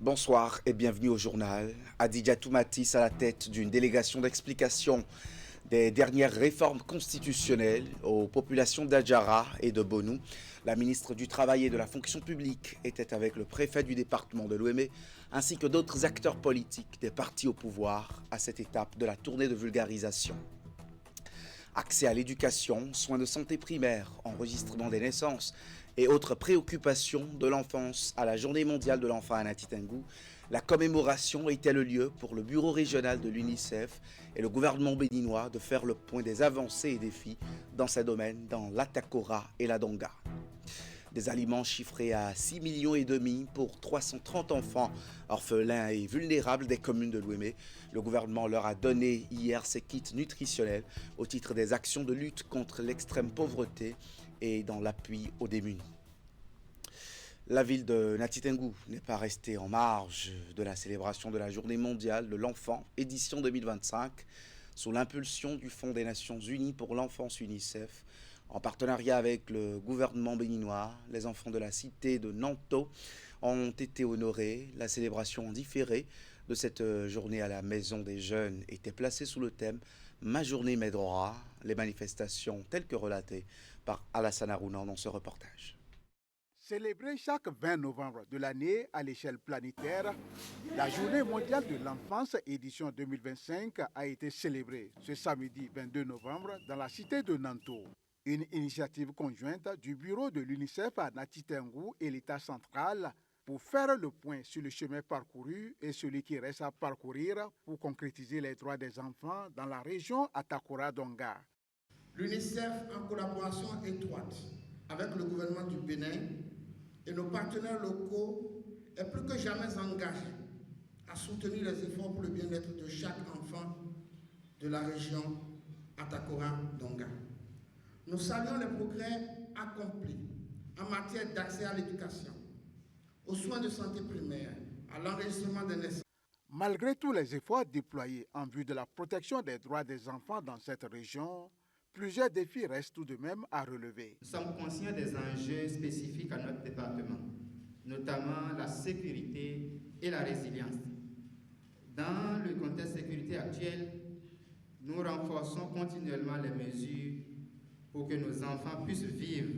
Bonsoir et bienvenue au journal. Adidja Toumatis à la tête d'une délégation d'explication des dernières réformes constitutionnelles aux populations d'Adjara et de Bonou. La ministre du Travail et de la Fonction publique était avec le préfet du département de Lomé ainsi que d'autres acteurs politiques des partis au pouvoir à cette étape de la tournée de vulgarisation. Accès à l'éducation, soins de santé primaire, enregistrement des naissances et autres préoccupations de l'enfance à la Journée mondiale de l'enfant à Nati Tengou, la commémoration était le lieu pour le bureau régional de l'UNICEF et le gouvernement béninois de faire le point des avancées et défis dans ces domaines dans l'Atakora et la Donga. Des aliments chiffrés à 6,5 millions pour 330 enfants orphelins et vulnérables des communes de Lomé. Le gouvernement leur a donné hier ces kits nutritionnels au titre des actions de lutte contre l'extrême pauvreté et dans l'appui aux démunis. La ville de Nati Tengou n'est pas restée en marge de la célébration de la Journée mondiale de l'enfant, édition 2025, sous l'impulsion du Fonds des Nations Unies pour l'enfance UNICEF. En partenariat avec le gouvernement béninois, les enfants de la cité de Nanto ont été honorés. La célébration en différé de cette journée à la Maison des Jeunes était placée sous le thème « Ma journée m'aidera », les manifestations telles que relatées par Alassane Harouna dans ce reportage. Célébrée chaque 20 novembre de l'année à l'échelle planétaire, la Journée mondiale de l'enfance édition 2025 a été célébrée ce samedi 22 novembre dans la cité de Nanto. Une initiative conjointe du bureau de l'UNICEF à Nati Tengou et l'État central pour faire le point sur le chemin parcouru et celui qui reste à parcourir pour concrétiser les droits des enfants dans la région Atakora-Donga. L'UNICEF, en collaboration étroite avec le gouvernement du Bénin et nos partenaires locaux, est plus que jamais engagé à soutenir les efforts pour le bien-être de chaque enfant de la région Atakora-Donga. Nous saluons les progrès accomplis en matière d'accès à l'éducation, aux soins de santé primaire, à l'enregistrement des naissances. Malgré tous les efforts déployés en vue de la protection des droits des enfants dans cette région, plusieurs défis restent tout de même à relever. Nous sommes conscients des enjeux spécifiques à notre département, notamment la sécurité et la résilience. Dans le contexte de sécurité actuel, nous renforçons continuellement les mesures pour que nos enfants puissent vivre,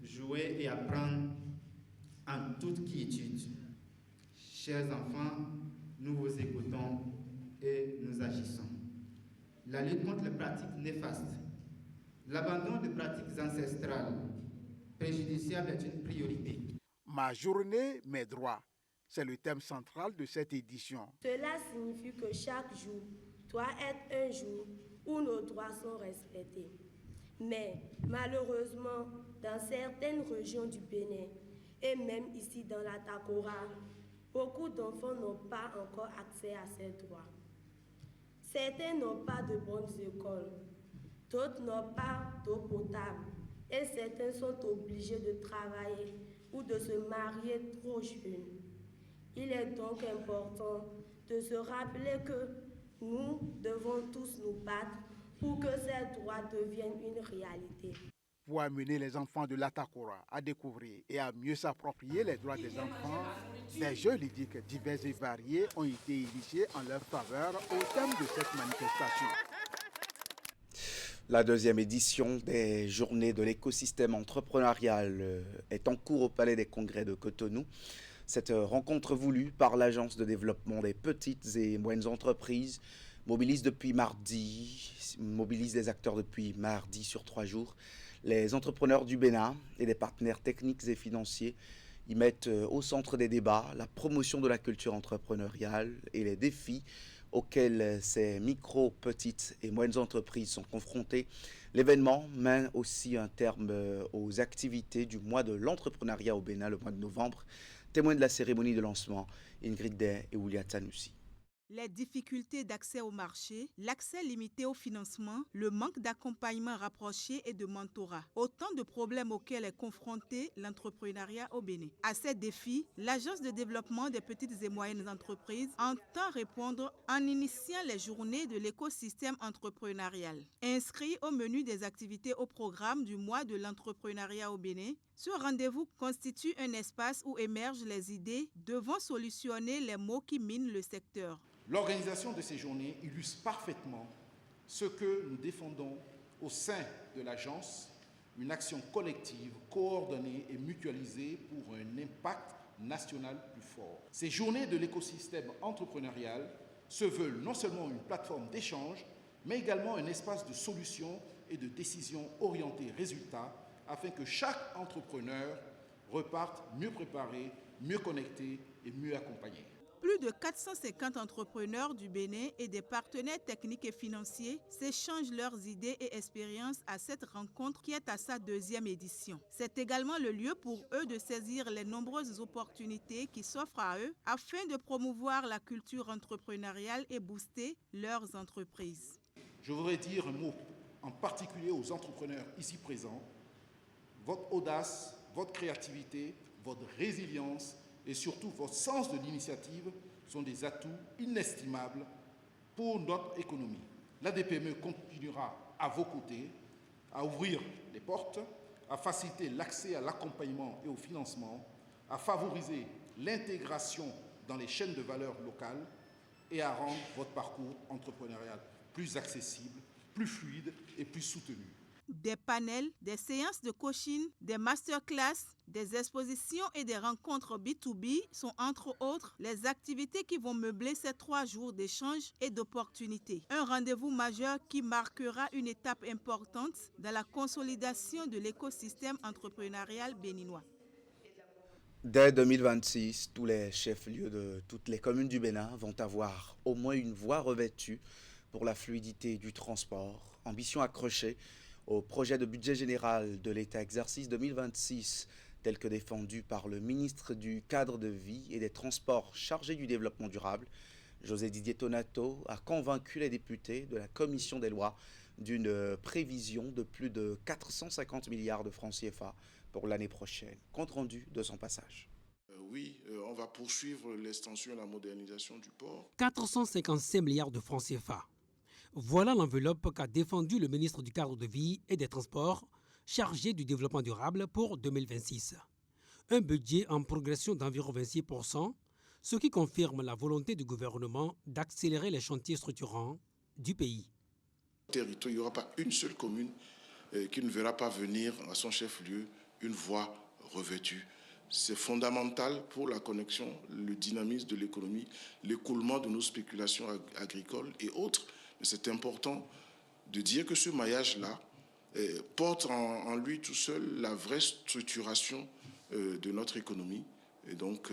jouer et apprendre en toute quiétude. Chers enfants, nous vous écoutons et nous agissons. La lutte contre les pratiques néfastes, l'abandon de pratiques ancestrales préjudiciables est une priorité. Ma journée, mes droits, c'est le thème central de cette édition. Cela signifie que chaque jour doit être un jour où nos droits sont respectés. Mais malheureusement, dans certaines régions du Bénin et même ici dans l'Atakora, beaucoup d'enfants n'ont pas encore accès à ces droits. Certains n'ont pas de bonnes écoles, d'autres n'ont pas d'eau potable et certains sont obligés de travailler ou de se marier trop jeunes. Il est donc important de se rappeler que nous devons tous nous battre pour que ces droits deviennent une réalité. Pour amener les enfants de l'Atakora à découvrir et à mieux s'approprier les droits des enfants, des jeux ludiques divers et variés ont été initiés en leur faveur au thème de cette manifestation. La deuxième édition des Journées de l'écosystème entrepreneurial est en cours au Palais des Congrès de Cotonou. Cette rencontre voulue par l'Agence de développement des petites et moyennes entreprises mobilise des acteurs depuis mardi sur 3 jours. Les entrepreneurs du Bénin et des partenaires techniques et financiers y mettent au centre des débats la promotion de la culture entrepreneuriale et les défis auxquels ces micro, petites et moyennes entreprises sont confrontées. L'événement met aussi un terme aux activités du mois de l'entrepreneuriat au Bénin le mois de novembre. Témoins de la cérémonie de lancement, Ingrid Day et Oulia Tanussi. Les difficultés d'accès au marché, l'accès limité au financement, le manque d'accompagnement rapproché et de mentorat. Autant de problèmes auxquels est confronté l'entrepreneuriat au Bénin. À ces défis, l'Agence de développement des petites et moyennes entreprises entend répondre en initiant les journées de l'écosystème entrepreneurial. Inscrit au menu des activités au programme du mois de l'entrepreneuriat au Bénin, Ce rendez-vous constitue un espace où émergent les idées devant solutionner les maux qui minent le secteur. L'organisation de ces journées illustre parfaitement ce que nous défendons au sein de l'agence, une action collective, coordonnée et mutualisée pour un impact national plus fort. Ces journées de l'écosystème entrepreneurial se veulent non seulement une plateforme d'échange, mais également un espace de solutions et de décisions orientées résultats, afin que chaque entrepreneur reparte mieux préparé, mieux connecté et mieux accompagné. Plus de 450 entrepreneurs du Bénin et des partenaires techniques et financiers s'échangent leurs idées et expériences à cette rencontre qui est à sa 2e édition. C'est également le lieu pour eux de saisir les nombreuses opportunités qui s'offrent à eux afin de promouvoir la culture entrepreneuriale et booster leurs entreprises. Je voudrais dire un mot en particulier aux entrepreneurs ici présents. Votre audace, votre créativité, votre résilience et surtout votre sens de l'initiative sont des atouts inestimables pour notre économie. L'ADPME continuera à vos côtés, à ouvrir les portes, à faciliter l'accès à l'accompagnement et au financement, à favoriser l'intégration dans les chaînes de valeur locales et à rendre votre parcours entrepreneurial plus accessible, plus fluide et plus soutenu. Des panels, des séances de coaching, des masterclass, des expositions et des rencontres B2B sont entre autres les activités qui vont meubler ces 3 jours d'échanges et d'opportunités. Un rendez-vous majeur qui marquera une étape importante dans la consolidation de l'écosystème entrepreneurial béninois. Dès 2026, tous les chefs-lieux de toutes les communes du Bénin vont avoir au moins une voie revêtue pour la fluidité du transport. Ambition accrochée au projet de budget général de l'État exercice 2026, tel que défendu par le ministre du Cadre de vie et des Transports chargé du développement durable, José Didier Tonato, a convaincu les députés de la Commission des lois d'une prévision de plus de 450 milliards de francs CFA pour l'année prochaine. Compte rendu de son passage. Oui, on va poursuivre l'extension et la modernisation du port. 455 milliards de francs CFA. Voilà l'enveloppe qu'a défendue le ministre du Cadre de vie et des Transports, chargé du développement durable pour 2026. Un budget en progression d'environ 26%, ce qui confirme la volonté du gouvernement d'accélérer les chantiers structurants du pays. Il n'y aura pas une seule commune qui ne verra pas venir à son chef-lieu une voie revêtue. C'est fondamental pour la connexion, le dynamisme de l'économie, l'écoulement de nos spéculations agricoles et autres. Mais c'est important de dire que ce maillage-là porte en lui tout seul la vraie structuration de notre économie. Et donc,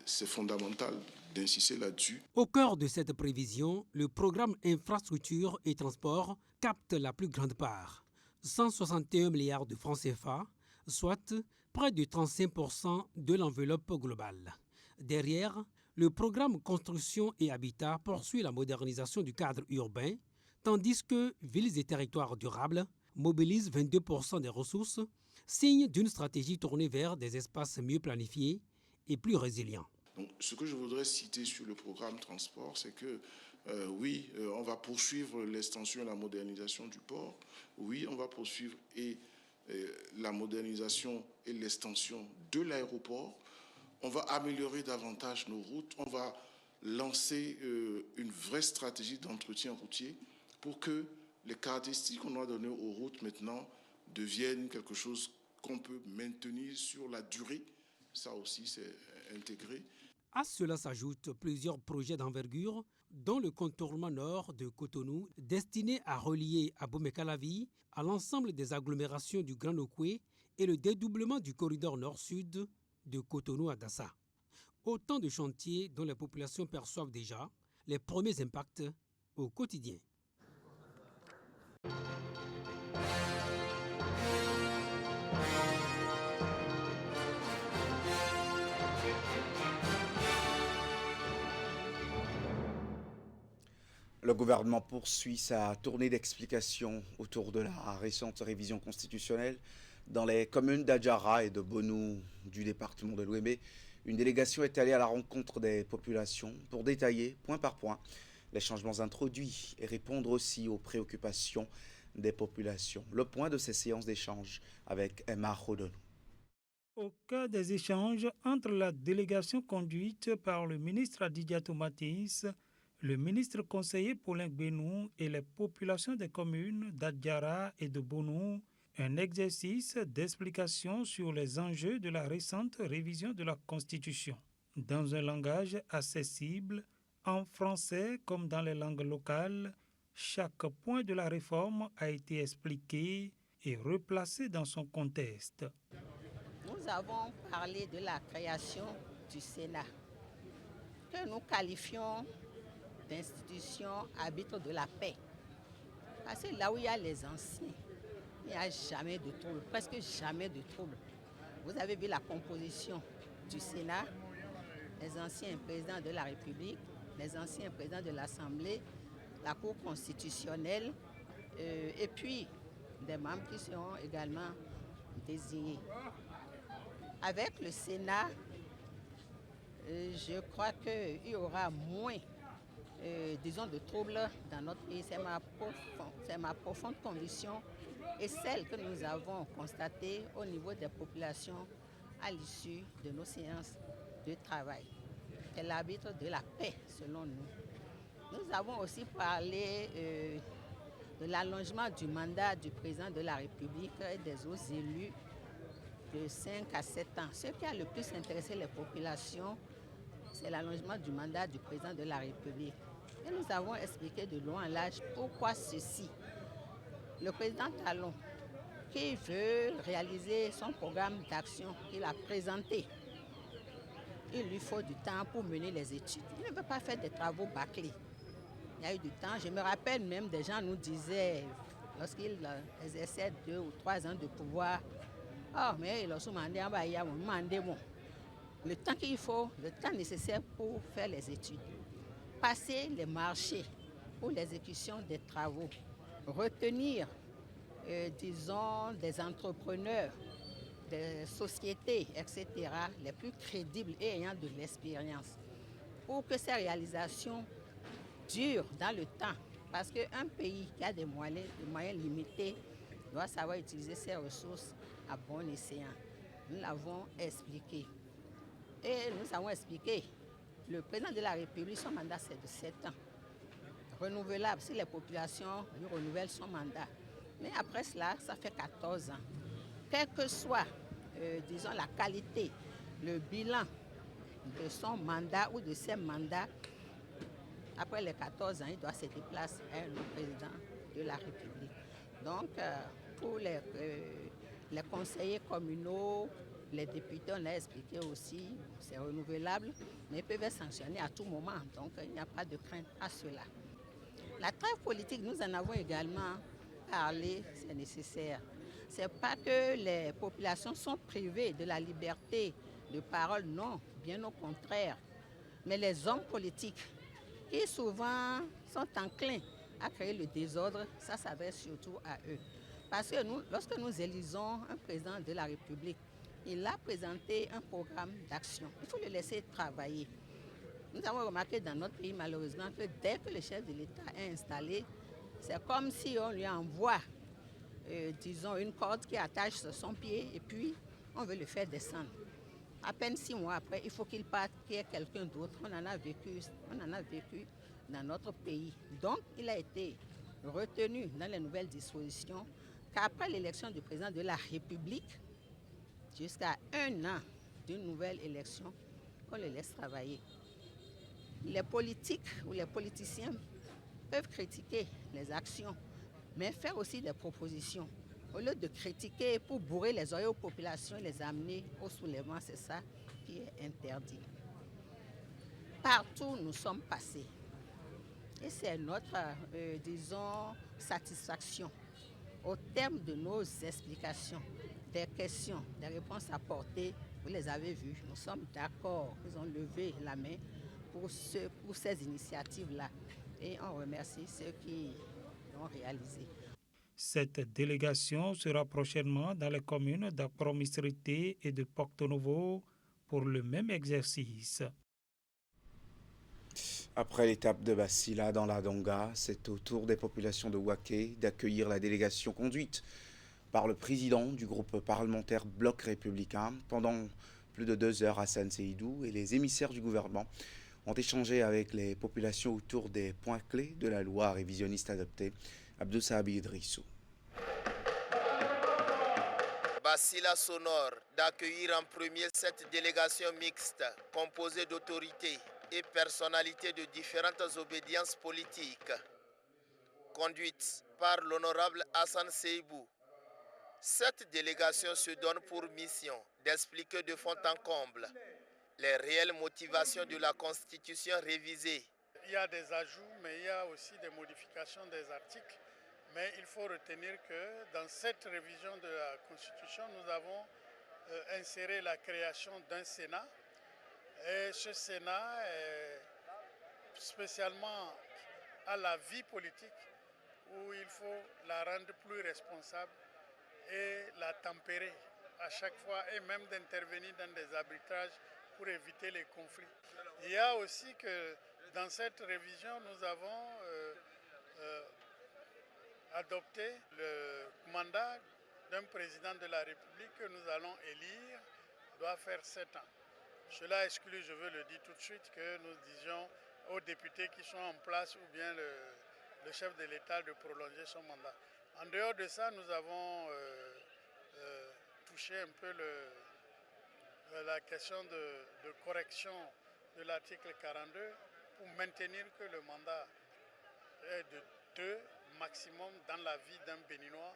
c'est fondamental d'insister là-dessus. Au cœur de cette prévision, le programme Infrastructure et Transport capte la plus grande part, 161 milliards de francs CFA, soit près de 35% de l'enveloppe globale. Derrière, le programme Construction et Habitat poursuit la modernisation du cadre urbain, tandis que Villes et Territoires durables mobilise 22% des ressources, signe d'une stratégie tournée vers des espaces mieux planifiés et plus résilients. Donc, ce que je voudrais citer sur le programme Transport, c'est que oui, on va poursuivre l'extension et la modernisation du port. Oui, on va poursuivre la modernisation et l'extension de l'aéroport. On va améliorer davantage nos routes. On va lancer une vraie stratégie d'entretien routier pour que les caractéristiques qu'on doit donner aux routes maintenant deviennent quelque chose qu'on peut maintenir sur la durée. Ça aussi, c'est intégré. À cela s'ajoutent plusieurs projets d'envergure, dont le contournement nord de Cotonou, destiné à relier Abomey-Calavi à l'ensemble des agglomérations du Grand Okoué et le dédoublement du corridor nord-sud de Cotonou à Dassa. Autant de chantiers dont les populations perçoivent déjà les premiers impacts au quotidien. Le gouvernement poursuit sa tournée d'explication autour de la récente révision constitutionnelle. Dans les communes d'Adjara et de Bonou du département de l'Ouémé, une délégation est allée à la rencontre des populations pour détailler, point par point, les changements introduits et répondre aussi aux préoccupations des populations. Le point de ces séances d'échange avec Emma Rodonou. Au cas des échanges entre la délégation conduite par le ministre Adidiatou Matisse, le ministre conseiller Paulin Gbénou et les populations des communes d'Adjara et de Bonou, un exercice d'explication sur les enjeux de la récente révision de la Constitution. Dans un langage accessible, en français comme dans les langues locales, chaque point de la réforme a été expliqué et replacé dans son contexte. Nous avons parlé de la création du Sénat, que nous qualifions d'institution arbitre de la paix. Parce que là où il y a les anciens, il n'y a jamais de trouble, presque jamais de trouble. Vous avez vu la composition du Sénat, les anciens présidents de la République, les anciens présidents de l'Assemblée, la Cour constitutionnelle, et puis des membres qui seront également désignés. Avec le Sénat, je crois qu'il y aura moins, de troubles dans notre pays. C'est ma profonde conviction et celle que nous avons constatée au niveau des populations à l'issue de nos séances de travail. C'est l'arbitre de la paix, selon nous. Nous avons aussi parlé de l'allongement du mandat du président de la République et des autres élus de 5 à 7 ans. Ce qui a le plus intéressé les populations, c'est l'allongement du mandat du président de la République. Et nous avons expliqué de long en large pourquoi ceci. Le président Talon, qui veut réaliser son programme d'action qu'il a présenté, il lui faut du temps pour mener les études. Il ne veut pas faire des travaux bâclés. Il y a eu du temps. Je me rappelle même, des gens nous disaient, lorsqu'il exerçait 2 ou 3 ans de pouvoir, oh, mais il a demandé le temps qu'il faut, le temps nécessaire pour faire les études, passer les marchés pour l'exécution des travaux, retenir, disons, des entrepreneurs, des sociétés, etc., les plus crédibles et ayant de l'expérience, pour que ces réalisations durent dans le temps. Parce qu'un pays qui a des moyens limités doit savoir utiliser ses ressources à bon escient. Nous l'avons expliqué. Et nous avons expliqué, le président de la République, son mandat c'est de 7 ans. Renouvelable, si les populations lui renouvellent son mandat. Mais après cela, ça fait 14 ans. Quelle que soit, disons, la qualité, le bilan de son mandat ou de ses mandats, après les 14 ans, il doit se déplacer à le président de la République. Donc, pour les conseillers communaux, les députés, on a expliqué aussi, c'est renouvelable, mais ils peuvent être sanctionnés à tout moment. Donc, il n'y a pas de crainte à cela. La trêve politique, nous en avons également parlé, c'est nécessaire. Ce n'est pas que les populations sont privées de la liberté de parole, non, bien au contraire. Mais les hommes politiques, qui souvent sont enclins à créer le désordre, ça s'adresse surtout à eux. Parce que nous, lorsque nous élisons un président de la République, il a présenté un programme d'action. Il faut le laisser travailler. Nous avons remarqué dans notre pays, malheureusement, que dès que le chef de l'État est installé, c'est comme si on lui envoie, disons, une corde qui attache sur son pied et puis on veut le faire descendre. À peine 6 mois après, il faut qu'il parte, qu'il y ait quelqu'un d'autre. On en a vécu dans notre pays. Donc, il a été retenu dans les nouvelles dispositions qu'après l'élection du président de la République, jusqu'à 1 an d'une nouvelle élection, qu'on le laisse travailler. Les politiques ou les politiciens peuvent critiquer les actions, mais faire aussi des propositions. Au lieu de critiquer pour bourrer les oreilles aux populations et les amener au soulèvement, c'est ça qui est interdit. Partout nous sommes passés. Et c'est notre, disons, satisfaction. Au terme de nos explications, des questions, des réponses apportées, vous les avez vues, nous sommes d'accord. Ils ont levé la main pour ces initiatives-là. Et on remercie ceux qui l'ont réalisé. Cette délégation sera prochainement dans les communes d'Akpro-Mistrité et de Porto-Novo pour le même exercice. Après l'étape de Basila dans la Donga, c'est au tour des populations de Waké d'accueillir la délégation conduite par le président du groupe parlementaire Bloc républicain. Pendant plus de 2 heures, Hassan Seydou et les émissaires du gouvernement ont échangé avec les populations autour des points clés de la loi révisionniste adoptée. Abdou Sahabi Idrissou. Basila s'honore d'accueillir en premier cette délégation mixte composée d'autorités et personnalités de différentes obédiences politiques, conduite par l'honorable Hassan Seydou. Cette délégation se donne pour mission d'expliquer de fond en comble les réelles motivations de la Constitution révisée. Il y a des ajouts, mais il y a aussi des modifications des articles. Mais il faut retenir que dans cette révision de la Constitution, nous avons inséré la création d'un Sénat. Et ce Sénat est spécialement à la vie politique où il faut la rendre plus responsable et la tempérer à chaque fois et même d'intervenir dans des arbitrages pour éviter les conflits. Il y a aussi que dans cette révision, nous avons adopté le mandat d'un président de la République que nous allons élire doit faire 7 ans. Cela exclut, je veux le dire tout de suite, que nous disions aux députés qui sont en place ou bien le chef de l'État de prolonger son mandat. En dehors de ça, nous avons touché un peu la question de correction de l'article 42 pour maintenir que le mandat est de 2 maximum dans la vie d'un Béninois.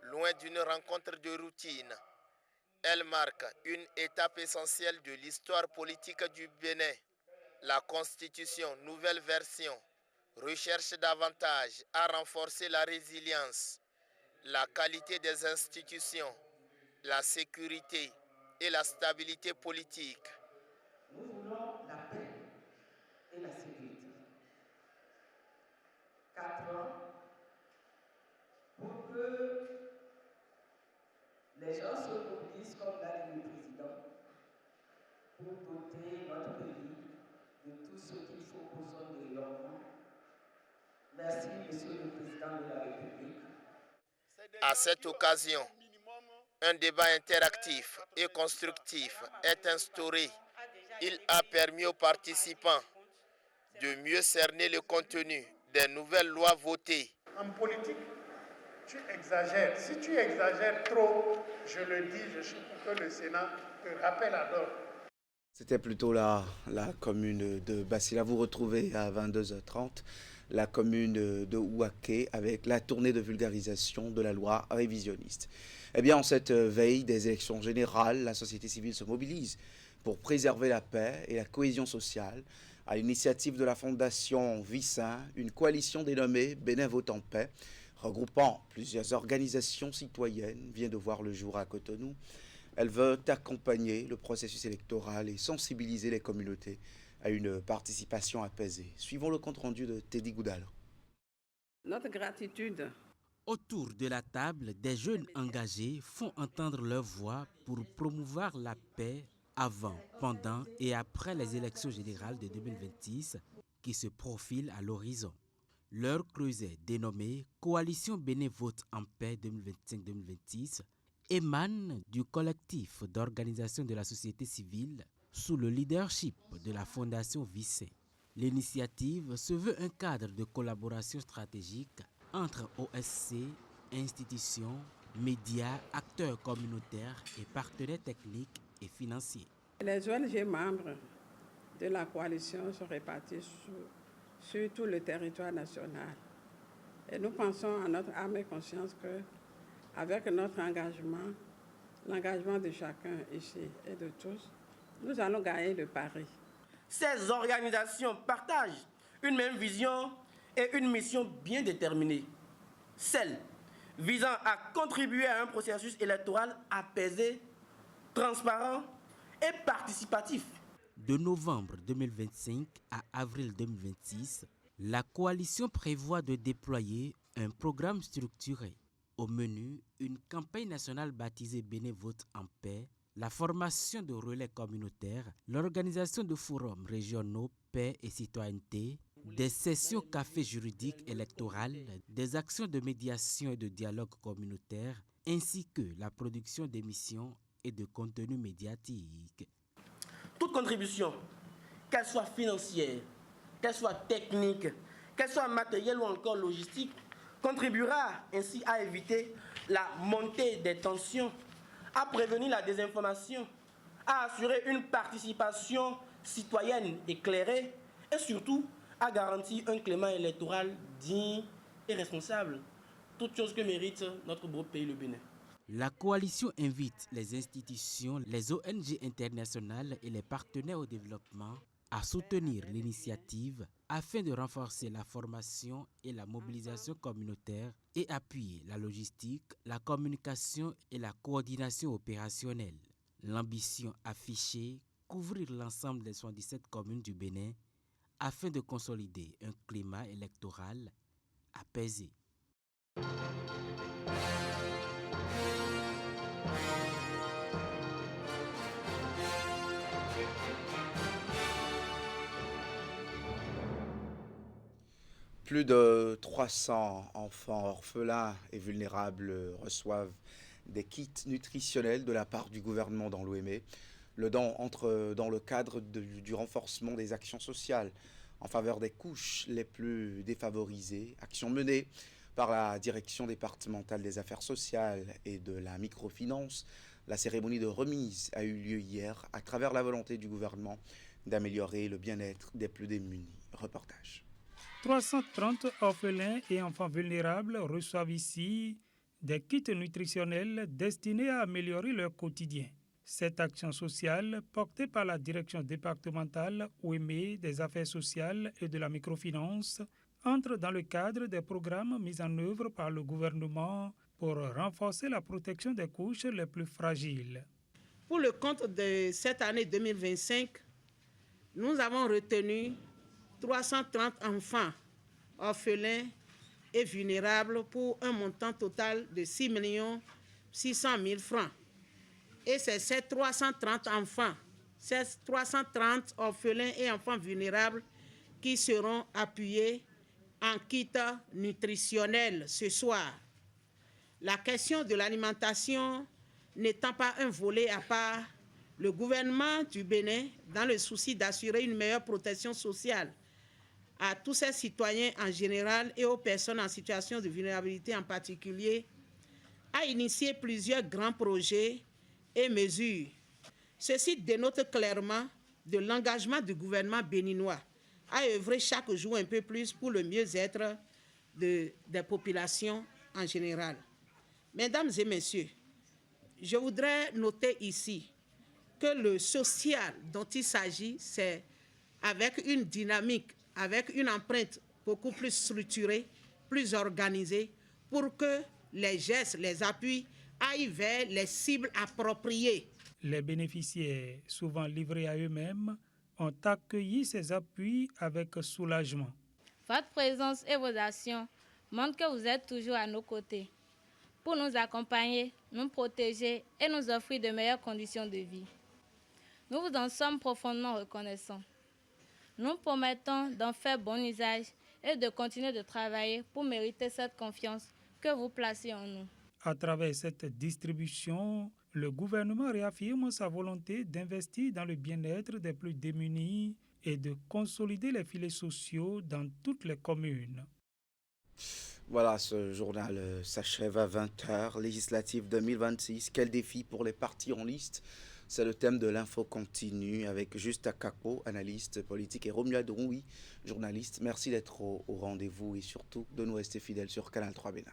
Loin d'une rencontre de routine, elle marque une étape essentielle de l'histoire politique du Bénin. La Constitution, nouvelle version, recherche davantage à renforcer la résilience, la qualité des institutions, la sécurité et la stabilité politique. Nous voulons la paix et la sécurité. 4 ans pour que les gens se mobilisent, comme l'a dit le président, pour doter notre pays de tout ce qu'il faut pour son développement. Merci, Monsieur le Président de la République. À cette occasion, un débat interactif et constructif est instauré. Il a permis aux participants de mieux cerner le contenu des nouvelles lois votées. En politique, tu exagères. Si tu exagères trop, je le dis, je suis pour que le Sénat te rappelle à l'ordre. C'était plutôt la commune de Basila. Vous retrouvez à 22h30 la commune de Ouaké avec la tournée de vulgarisation de la loi révisionniste. Eh bien, en cette veille des élections générales, la société civile se mobilise pour préserver la paix et la cohésion sociale. À l'initiative de la Fondation Vicin, une coalition dénommée Bénin Vote en Paix, regroupant plusieurs organisations citoyennes, vient de voir le jour à Cotonou. Elle veut accompagner le processus électoral et sensibiliser les communautés à une participation apaisée. Suivons le compte-rendu de Teddy Goudal. Notre gratitude. Autour de la table, des jeunes engagés font entendre leur voix pour promouvoir la paix avant, pendant et après les élections générales de 2026 qui se profilent à l'horizon. Leur creuset dénommé Coalition Bénin Vote en Paix 2025-2026 émane du collectif d'organisation de la société civile sous le leadership de la Fondation Vicin. L'initiative se veut un cadre de collaboration stratégique entre OSC, institutions, médias, acteurs communautaires et partenaires techniques et financiers. Les ONG membres de la coalition sont répartis sur tout le territoire national. Et nous pensons à notre âme et conscience qu'avec notre engagement, l'engagement de chacun ici et de tous, nous allons gagner le pari. Ces organisations partagent une même vision et une mission bien déterminée, celle visant à contribuer à un processus électoral apaisé, transparent et participatif. De novembre 2025 à avril 2026, la coalition prévoit de déployer un programme structuré. Au menu, une campagne nationale baptisée Bénin Vote en Paix, la formation de relais communautaires, l'organisation de forums régionaux paix et citoyenneté, Des sessions café juridiques électorales, des actions de médiation et de dialogue communautaire, ainsi que la production d'émissions et de contenus médiatiques. Toute contribution, qu'elle soit financière, qu'elle soit technique, qu'elle soit matérielle ou encore logistique, contribuera ainsi à éviter la montée des tensions, à prévenir la désinformation, à assurer une participation citoyenne éclairée et surtout à garantir un climat électoral digne et responsable. Toutes choses que mérite notre beau pays, le Bénin. La coalition invite les institutions, les ONG internationales et les partenaires au développement à soutenir l'initiative afin de renforcer la formation et la mobilisation communautaire et appuyer la logistique, la communication et la coordination opérationnelle. L'ambition affichée, couvrir l'ensemble des 77 communes du Bénin afin de consolider un climat électoral apaisé. Plus de 300 enfants orphelins et vulnérables reçoivent des kits nutritionnels de la part du gouvernement dans l'OME. Le don entre dans le cadre du renforcement des actions sociales en faveur des couches les plus défavorisées, action menée par la direction départementale des affaires sociales et de la microfinance. La cérémonie de remise a eu lieu hier à travers la volonté du gouvernement d'améliorer le bien-être des plus démunis. Reportage. 330 orphelins et enfants vulnérables reçoivent ici des kits nutritionnels destinés à améliorer leur quotidien. Cette action sociale, portée par la direction départementale OME des affaires sociales et de la microfinance, entre dans le cadre des programmes mis en œuvre par le gouvernement pour renforcer la protection des couches les plus fragiles. Pour le compte de cette année 2025, nous avons retenu 330 enfants orphelins et vulnérables pour un montant total de 6 600 000 francs. Et c'est ces 330 enfants, ces 330 orphelins et enfants vulnérables qui seront appuyés en kit nutritionnel ce soir. La question de l'alimentation n'étant pas un volet à part, le gouvernement du Bénin, dans le souci d'assurer une meilleure protection sociale à tous ses citoyens en général et aux personnes en situation de vulnérabilité en particulier, a initié plusieurs grands projets et mesures. Ceci dénote clairement de l'engagement du gouvernement béninois à œuvrer chaque jour un peu plus pour le mieux-être des populations en général. Mesdames et messieurs, je voudrais noter ici que le social dont il s'agit, c'est avec une dynamique, avec une empreinte beaucoup plus structurée, plus organisée, pour que les gestes, les appuis aillent vers les cibles appropriées. Les bénéficiaires, souvent livrés à eux-mêmes, ont accueilli ces appuis avec soulagement. Votre présence et vos actions montrent que vous êtes toujours à nos côtés pour nous accompagner, nous protéger et nous offrir de meilleures conditions de vie. Nous vous en sommes profondément reconnaissants. Nous promettons d'en faire bon usage et de continuer de travailler pour mériter cette confiance que vous placez en nous. À travers cette distribution, le gouvernement réaffirme sa volonté d'investir dans le bien-être des plus démunis et de consolider les filets sociaux dans toutes les communes. Voilà, ce journal s'achève à 20h, législative 2026. Quel défi pour les partis en liste? C'est le thème de l'info continue avec Justa Kako, analyste politique, et Romuald Roui, journaliste. Merci d'être au rendez-vous et surtout de nous rester fidèles sur Canal 3 Bénin.